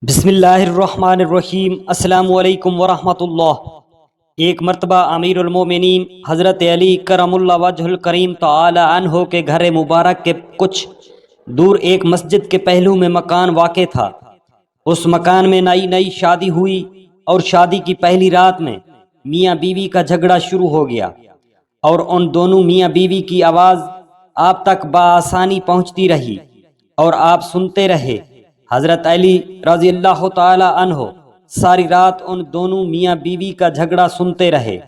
بسم اللہ الرحمن الرحیم۔ السلام علیکم ورحمۃ اللہ۔ ایک مرتبہ امیر المومنین حضرت علی کرم اللہ وجہ الکریم تعالی عنہ کے گھر مبارک کے کچھ دور ایک مسجد کے پہلو میں مکان واقع تھا۔ اس مکان میں نئی نئی شادی ہوئی اور شادی کی پہلی رات میں میاں بیوی کا جھگڑا شروع ہو گیا اور ان دونوں میاں بیوی کی آواز آپ تک بآسانی پہنچتی رہی اور آپ سنتے رہے۔ حضرت علی رضی اللہ تعالی عنہ ساری رات ان دونوں میاں بیوی کا جھگڑا سنتے رہے۔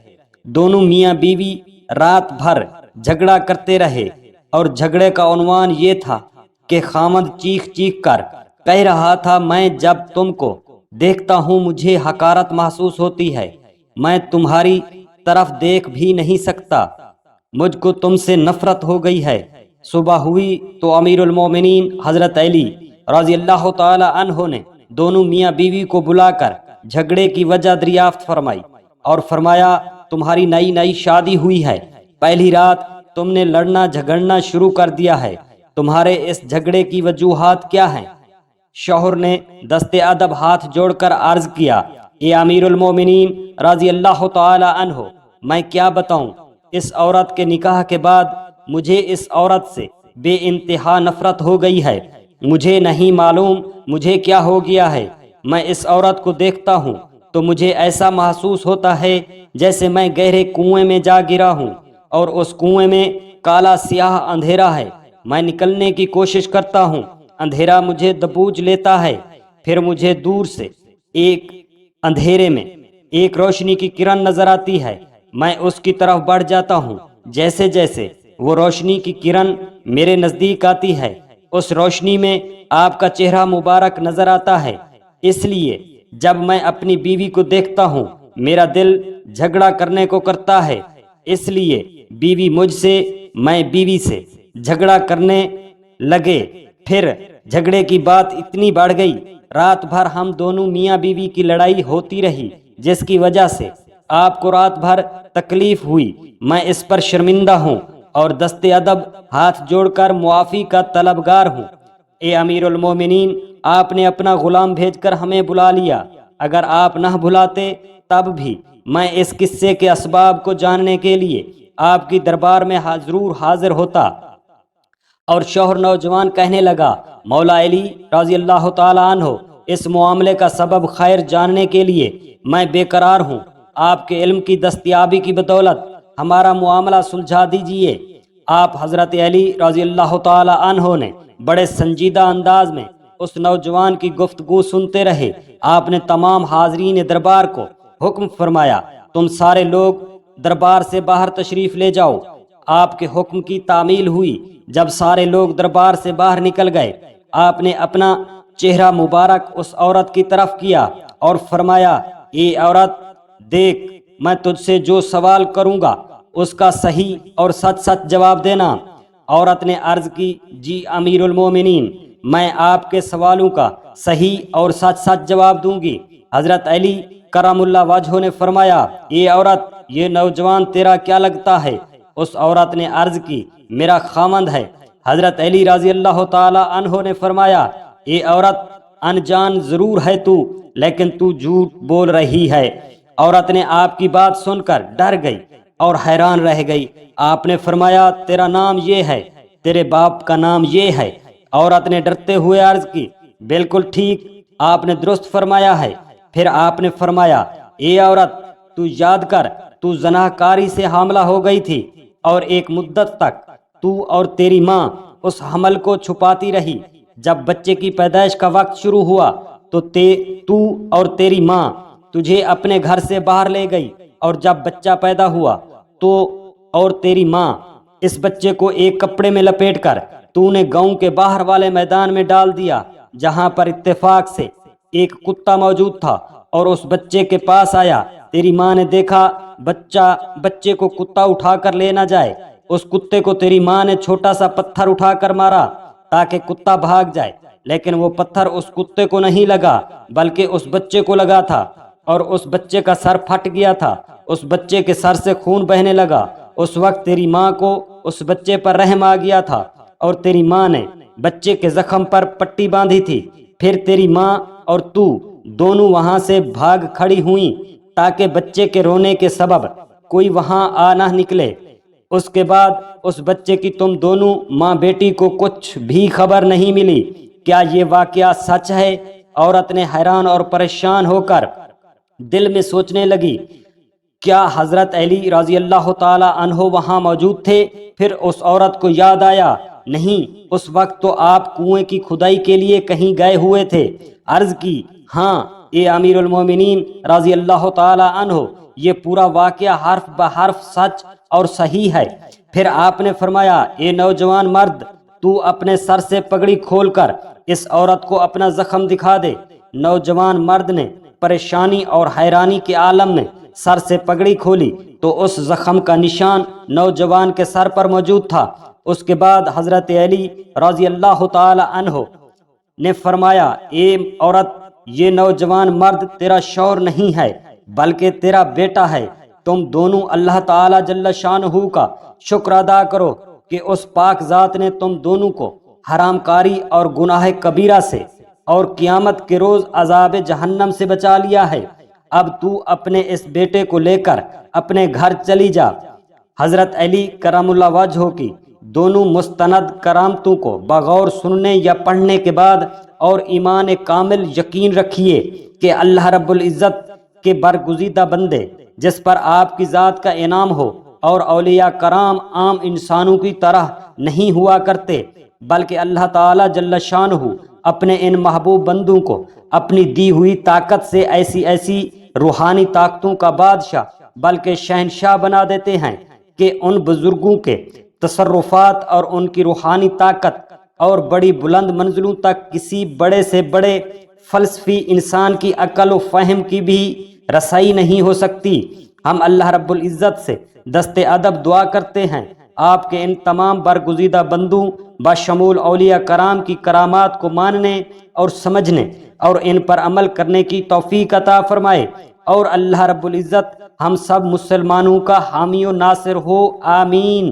دونوں میاں بیوی رات بھر جھگڑا کرتے رہے اور جھگڑے کا عنوان یہ تھا کہ خامند چیخ چیخ کر کہہ رہا تھا، میں جب تم کو دیکھتا ہوں مجھے حقارت محسوس ہوتی ہے، میں تمہاری طرف دیکھ بھی نہیں سکتا، مجھ کو تم سے نفرت ہو گئی ہے۔ صبح ہوئی تو امیر المومنین حضرت علی رضی اللہ تعالی عنہ نے دونوں میاں بیوی کو بلا کر جھگڑے کی وجہ دریافت فرمائی اور فرمایا، تمہاری نئی نئی شادی ہوئی ہے، پہلی رات تم نے لڑنا جھگڑنا شروع کر دیا ہے، تمہارے اس جھگڑے کی وجوہات کیا ہیں؟ شوہر نے دست ادب ہاتھ جوڑ کر عرض کیا، اے امیر المومنین رضی اللہ تعالی عنہ، میں کیا بتاؤں، اس عورت کے نکاح کے بعد مجھے اس عورت سے بے انتہا نفرت ہو گئی ہے، مجھے نہیں معلوم مجھے کیا ہو گیا ہے، میں اس عورت کو دیکھتا ہوں تو مجھے ایسا محسوس ہوتا ہے جیسے میں گہرے کنویں میں جا گرا ہوں اور اس کنویں میں کالا سیاہ اندھیرا ہے، میں نکلنے کی کوشش کرتا ہوں، اندھیرا مجھے دبوچ لیتا ہے، پھر مجھے دور سے ایک اندھیرے میں ایک روشنی کی کرن نظر آتی ہے، میں اس کی طرف بڑھ جاتا ہوں، جیسے جیسے وہ روشنی کی کرن میرے نزدیک آتی ہے اس روشنی میں آپ کا چہرہ مبارک نظر آتا ہے، اس لیے جب میں اپنی بیوی کو دیکھتا ہوں میرا دل جھگڑا کرنے کو کرتا ہے، اس لیے بیوی مجھ سے میں بیوی سے جھگڑا کرنے لگے، پھر جھگڑے کی بات اتنی بڑھ گئی، رات بھر ہم دونوں میاں بیوی کی لڑائی ہوتی رہی جس کی وجہ سے آپ کو رات بھر تکلیف ہوئی، میں اس پر شرمندہ ہوں اور دست ادب ہاتھ جوڑ کر معافی کا طلبگار ہوں۔ اے امیر المومنین، آپ نے اپنا غلام بھیج کر ہمیں بلا لیا، اگر آپ نہ بلاتے تب بھی میں اس قصے کے اسباب کو جاننے کے لیے آپ کی دربار میں ضرور حاضر ہوتا۔ اور شوہر نوجوان کہنے لگا، مولا علی رضی اللہ تعالی عنہ، اس معاملے کا سبب خیر جاننے کے لیے میں بے قرار ہوں، آپ کے علم کی دستیابی کی بدولت ہمارا معاملہ سلجھا دیجئے۔ آپ حضرت علی رضی اللہ تعالی عنہ نے بڑے سنجیدہ انداز میں اس نوجوان کی گفتگو سنتے رہے۔ آپ نے تمام حاضرین دربار کو حکم فرمایا، تم سارے لوگ دربار سے باہر تشریف لے جاؤ۔ آپ کے حکم کی تعمیل ہوئی۔ جب سارے لوگ دربار سے باہر نکل گئے، آپ نے اپنا چہرہ مبارک اس عورت کی طرف کیا اور فرمایا، اے عورت دیکھ، میں تجھ سے جو سوال کروں گا اس کا صحیح اور سچ سچ جواب دینا۔ عورت نے عرض کی، جی امیر المومنین، میں آپ کے سوالوں کا صحیح اور سچ سچ جواب دوں گی۔ حضرت علی کرم اللہ وجہ نے فرمایا، اے عورت، یہ نوجوان تیرا کیا لگتا ہے؟ اس عورت نے عرض کی، میرا خامند ہے۔ حضرت علی رضی اللہ تعالی عنہ نے فرمایا، اے عورت، انجان ضرور ہے تو، لیکن تو جھوٹ بول رہی ہے۔ عورت نے آپ کی بات سن کر ڈر گئی اور حیران رہ گئی۔ آپ نے فرمایا، تیرا نام یہ ہے، تیرے باپ کا نام یہ ہے؟ عورت نے ڈرتے ہوئے عرض کی، بالکل ٹھیک، آپ نے درست فرمایا ہے۔ پھر آپ نے فرمایا، اے عورت، تو یاد کر، تو زناکاری سے حاملہ ہو گئی تھی اور ایک مدت تک تو اور تیری ماں اس حمل کو چھپاتی رہی۔ جب بچے کی پیدائش کا وقت شروع ہوا تو تو اور تیری ماں تجھے اپنے گھر سے باہر لے گئی، اور جب بچہ پیدا ہوا تو اور تیری ماں اس بچے کو ایک کپڑے میں لپیٹ کر تو نے گاؤں کے باہر والے میدان میں ڈال دیا، جہاں پر اتفاق سے ایک کتا موجود تھا اور اس بچے کے پاس آیا۔ تیری ماں نے دیکھا بچے کو کتا اٹھا کر لے نہ جائے، اس کتے کو تیری ماں نے چھوٹا سا پتھر اٹھا کر مارا تاکہ کتا بھاگ جائے، لیکن وہ پتھر اس کتے کو نہیں لگا بلکہ اس بچے کو لگا تھا، اور اس بچے کا سر پھٹ گیا تھا، اس بچے کے سر سے خون بہنے لگا۔ اس وقت تیری ماں کو اس بچے پر رحم آ گیا تھا اور تیری ماں نے بچے کے زخم پر پٹی باندھی تھی۔ پھر تیری ماں اور تو دونوں وہاں سے بھاگ کھڑی ہوئیں تاکہ بچے کے رونے کے سبب کوئی وہاں آ نہ نکلے۔ اس کے بعد اس بچے کی تم دونوں ماں بیٹی کو کچھ بھی خبر نہیں ملی۔ کیا یہ واقعہ سچ ہے؟ عورت نے حیران اور پریشان ہو کر دل میں سوچنے لگی، کیا حضرت علی رضی اللہ تعالی عنہ وہاں موجود تھے؟ پھر اس عورت کو یاد آیا، نہیں، اس وقت تو آپ کنویں کی کھدائی کے لیے کہیں گئے ہوئے تھے۔ عرض کی، ہاں اے امیر المومنین رضی اللہ تعالی عنہ، یہ پورا واقعہ حرف بحرف سچ اور صحیح ہے۔ پھر آپ نے فرمایا، اے نوجوان مرد، تو اپنے سر سے پگڑی کھول کر اس عورت کو اپنا زخم دکھا دے۔ نوجوان مرد نے پریشانی اور حیرانی کے عالم میں سر سے پگڑی کھولی تو اس زخم کا نشان نوجوان کے سر پر موجود تھا۔ اس کے بعد حضرت علی رضی اللہ تعالی عنہ نے فرمایا، اے عورت، یہ نوجوان مرد تیرا شوہر نہیں ہے بلکہ تیرا بیٹا ہے۔ تم دونوں اللہ تعالی جل شانہ کا شکر ادا کرو کہ اس پاک ذات نے تم دونوں کو حرام کاری اور گناہ کبیرہ سے اور قیامت کے روز عذاب جہنم سے بچا لیا ہے۔ اب تو اپنے اس بیٹے کو لے کر اپنے گھر چلی جا۔ حضرت علی کرم اللہ وجہہ کی دونوں مستند کرامتوں کو بغور سننے یا پڑھنے کے بعد اور ایمان کامل یقین رکھیے کہ اللہ رب العزت کے برگزیدہ بندے جس پر آپ کی ذات کا انعام ہو، اور اولیاء کرام عام انسانوں کی طرح نہیں ہوا کرتے، بلکہ اللہ تعالی جل شانہ اپنے ان محبوب بندوں کو اپنی دی ہوئی طاقت سے ایسی روحانی طاقتوں کا بادشاہ بلکہ شہنشاہ بنا دیتے ہیں کہ ان بزرگوں کے تصرفات اور ان کی روحانی طاقت اور بڑی بلند منزلوں تک کسی بڑے سے بڑے فلسفی انسان کی عقل و فہم کی بھی رسائی نہیں ہو سکتی۔ ہم اللہ رب العزت سے دست ادب دعا کرتے ہیں آپ کے ان تمام برگزیدہ بندوں بشمول اولیاء کرام کی کرامات کو ماننے اور سمجھنے اور ان پر عمل کرنے کی توفیق عطا فرمائے، اور اللہ رب العزت ہم سب مسلمانوں کا حامی و ناصر ہو، آمین۔